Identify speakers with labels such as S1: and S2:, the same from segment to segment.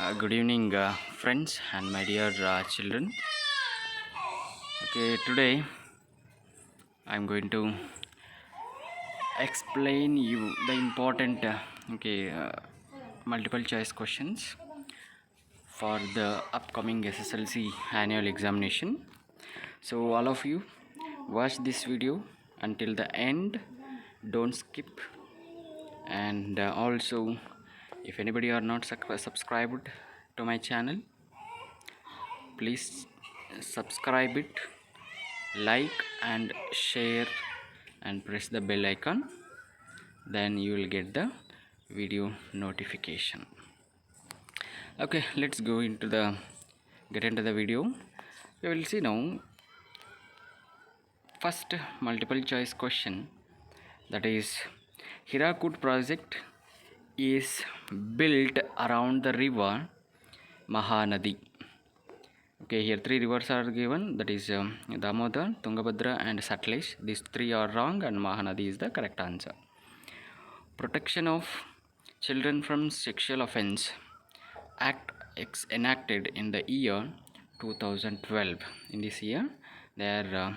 S1: Good evening, friends and my dear children. Okay, today I'm going to explain you the important multiple choice questions for the upcoming SSLC annual examination. So all of you watch this video until the end. Don't skip. And also, if anybody are not subscribed to my channel, please subscribe it, like and share and press the bell icon, then you will get the video notification. Okay, let's get into the video. We will see now first multiple choice question, that is Hirakud project is built around the river Mahanadi. Okay, here three rivers are given, that is Damodar, Tungabhadra and Satluj. These three are wrong and Mahanadi is the correct answer. Protection of Children from Sexual Offence Act enacted in the year 2012. In this year they are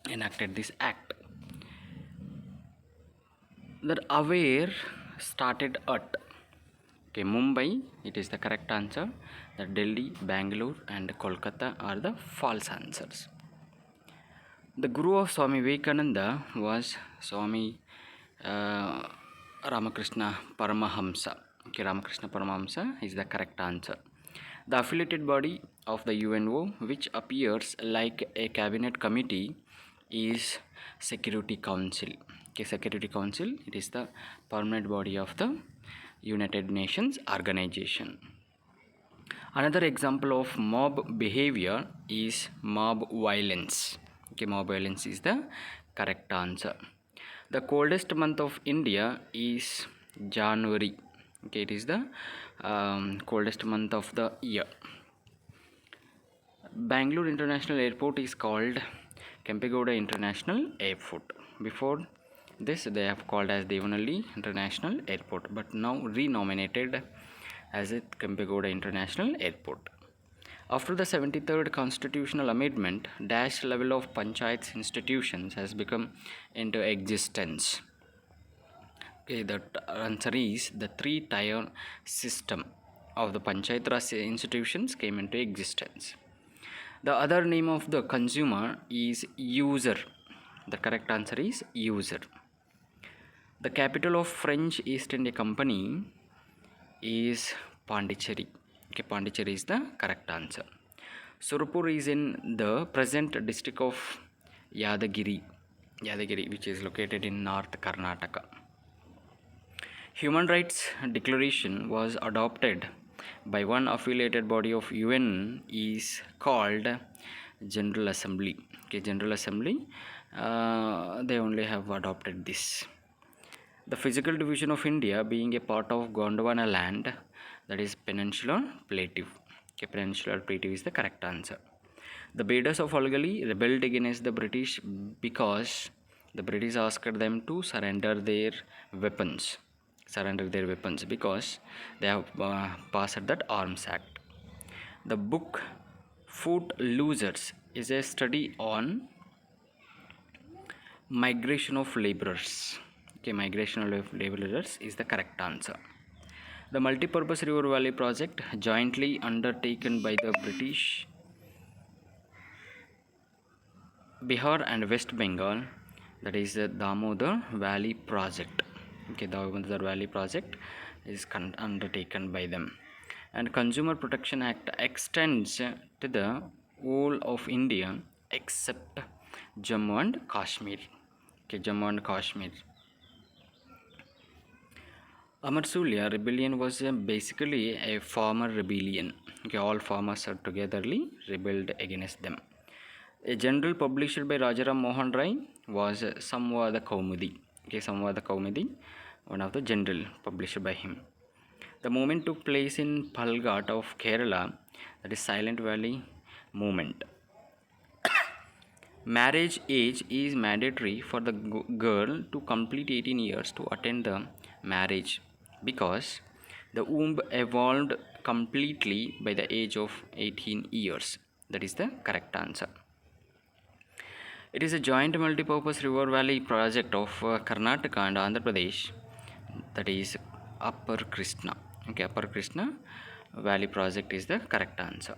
S1: enacted this act. That aware started at Mumbai, it is the correct answer. The Delhi, Bangalore and Kolkata are the false answers. The guru of Swami Vivekananda was Swami Ramakrishna Paramahamsa. Ramakrishna Paramahamsa is the correct answer. The affiliated body of the UNO, which appears like a cabinet committee, is Security Council. Security Council, it is the permanent body of the United Nations organization. Another example of mob behavior is mob violence. Mob violence is the correct answer. The coldest month of India is January. It is the coldest month of the year. Bangalore International Airport is called Kempegowda International Airport. Before this they have called as Devanahalli International Airport, but now renominated as Kempegowda International Airport. After the 73rd constitutional amendment, dash level of panchayats institutions has become into existence. Okay, the answer is the three-tier system of the panchayat raj institutions came into existence. The other name of the consumer is user. The correct answer is user. The capital of French East India Company is Pondicherry. Okay, Pondicherry is the correct answer. Surapur is in the present district of Yadagiri, which is located in North Karnataka. Human Rights Declaration was adopted by one affiliated body of UN is called General Assembly. Okay, General Assembly, they only have adopted this. The physical division of India being a part of Gondwana land, that is Peninsular Plateau. Okay, Peninsular Plateau is the correct answer. The Bedas of Algali rebelled against the British because the British asked them to surrender their weapons. Because they have passed that Arms Act. The book Foot Losers is a study on migration of laborers. Okay, migration of laborers is the correct answer. The multi-purpose river valley project jointly undertaken by the British, Bihar and West Bengal, that is the Damodar Valley project. Okay, Damodar Valley project is undertaken by them. And Consumer Protection Act extends to the whole of India except Jammu and Kashmir. Okay, Jammu and Kashmir. Amarsulya rebellion was basically a farmer rebellion. Okay, all farmers are togetherly rebelled against them. A journal published by Rajaram Mohan Rai was Samvada Kaumudi. Okay, Samvada Kaumudi, one of the journal published by him. The movement took place in Palghat of Kerala, that is Silent Valley movement. Marriage age is mandatory for the girl to complete 18 years to attend the marriage, because The womb evolved completely by the age of 18 years. That is the correct answer. It is a joint multi-purpose river valley project of Karnataka and Andhra Pradesh. That is Upper Krishna. Okay, Upper Krishna Valley project is the correct answer.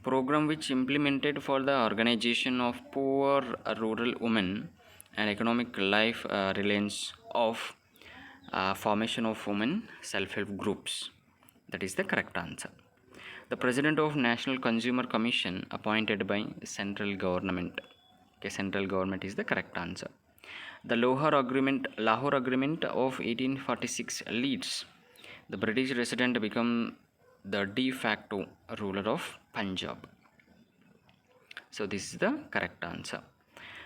S1: Program which implemented for the organization of poor rural women and economic life reliance of formation of women self-help groups. That is the correct answer. The president of National Consumer Commission appointed by central government. Okay, central government is the correct answer. The Lahore Agreement of 1846 leads the British resident become the de facto ruler of Punjab. So this is the correct answer.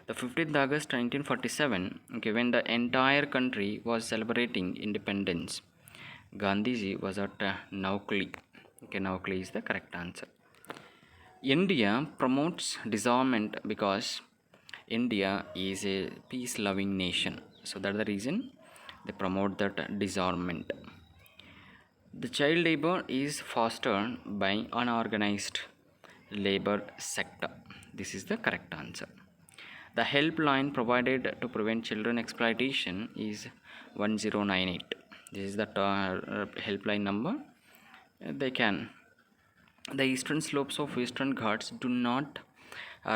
S1: The 15th August 1947, okay, when the entire country was celebrating independence, Gandhiji was at Naukli. Okay, Naukli is the correct answer. India promotes disarmament because India is a peace-loving nation. So that's the reason they promote that disarmament. The child labor is fostered by unorganized labor sector. This is the correct answer. The helpline provided to prevent children exploitation is 1098. This is the helpline number. The eastern slopes of Western Ghats do not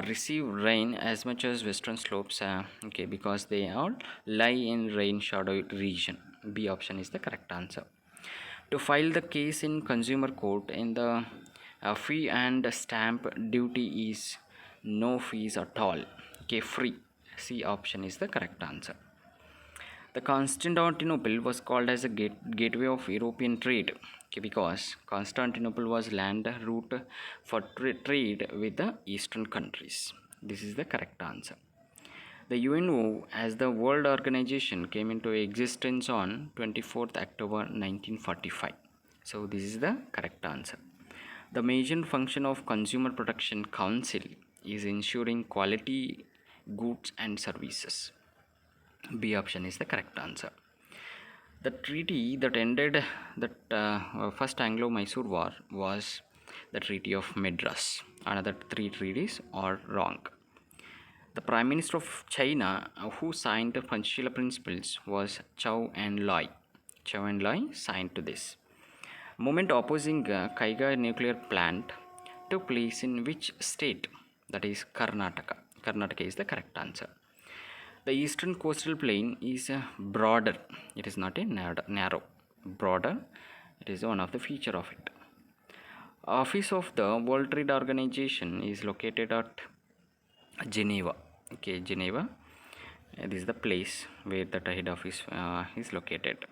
S1: receive rain as much as western slopes, okay, because they all lie in rain shadowed region. B option is the correct answer. To file the case in consumer court, in the fee and stamp duty is no fees at all. Okay, free. C option is the correct answer. The Constantinople was called as a gateway of European trade, okay, because Constantinople was land route for trade with the eastern countries. This is the correct answer. The UNO as the World Organization came into existence on 24th October 1945. So this is the correct answer. The major function of Consumer Protection Council is ensuring quality goods and services. B option is the correct answer. The treaty that ended the first Anglo-Mysore War was the Treaty of Madras. Another three treaties are wrong. The Prime Minister of China who signed the Panchala Principles was Zhou Enlai. Zhou Enlai signed to this. Movement opposing Kaiga nuclear plant took place in which state? That is Karnataka. Karnataka is the correct answer. The eastern coastal plain is broader. It is not a narrow. Broader. It is one of the feature of it. Office of the World Trade Organization is located at Geneva. Okay, Geneva. This is the place where the head office is located.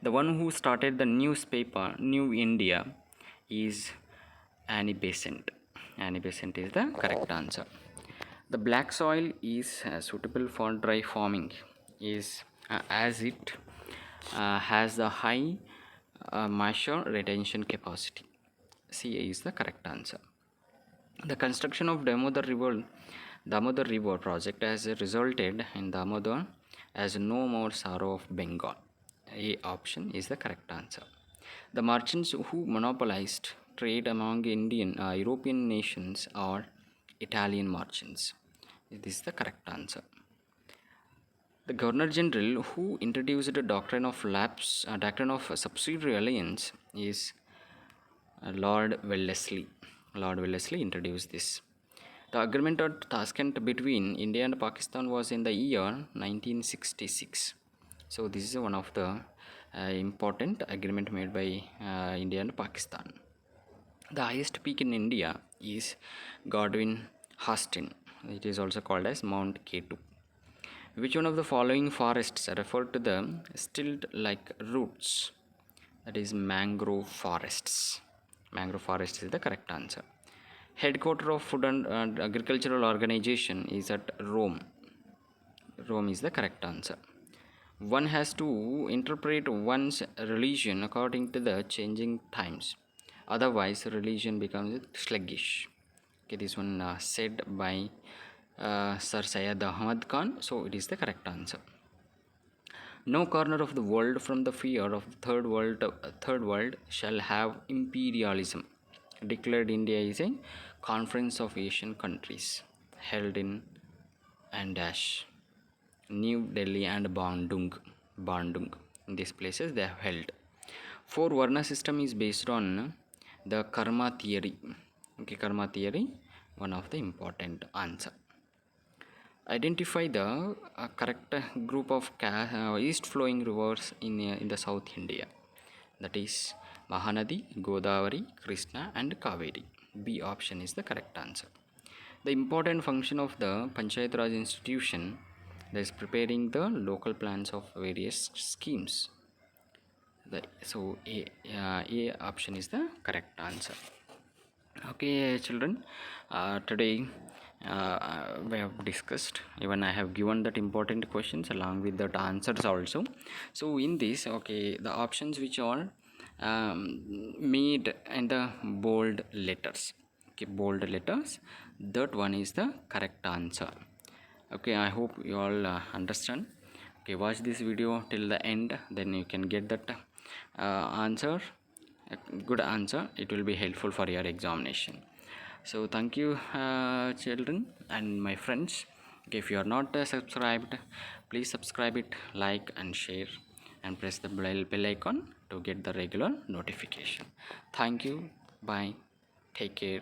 S1: The one who started the newspaper New India is Annie Besant. Annie Besant is the correct answer. The black soil is suitable for dry farming is as it has the high moisture retention capacity. C is the correct answer. The construction of Damodar River project has resulted in Damodar as no more sorrow of Bengal. A option is the correct answer. The merchants who monopolized trade among European nations are Italian merchants. This is the correct answer. The Governor General who introduced the doctrine of subsidiary alliance is Lord Wellesley. Lord Wellesley introduced this. The agreement at Tashkent between India and Pakistan was in the year 1966. So this is one of the important agreement made by India and Pakistan. The highest peak in India is Godwin Austen. It is also called as Mount K2. Which one of the following forests refer to the stilt-like roots? That is mangrove forests. Mangrove forest is the correct answer. Headquarters of Food and Agricultural Organization is at Rome. Rome is the correct answer. One has to interpret one's religion according to the changing times. Otherwise, religion becomes sluggish. Okay, this one said by Sir Syed Ahmad Khan. So it is the correct answer. No corner of the world from the fear of the third world shall have imperialism. Declared India is a conference of Asian countries held in and dash New Delhi and Bandung. In these places they have held. Four Varna system is based on the karma theory. Okay, karma theory, one of the important answer. Identify the correct group of east flowing rivers in the South India. That is Mahanadi, Godavari, Krishna, and Kaveri. B option is the correct answer. The important function of the Panchayat Raj institution is preparing the local plans of various schemes. A option is the correct answer. Okay, children, today we have discussed, even I have given that important questions along with that answers also. So in this, okay, the options which are made in the bold letters, okay, bold letters, that one is the correct answer. Okay, I hope you all understand. Okay, watch this video till the end, then you can get that answer, a good answer. It will be helpful for your examination. So thank you, children and my friends. Okay, if you are not subscribed, please subscribe it, like and share, and press the bell icon to get the regular notification. Thank you. Bye. Take care.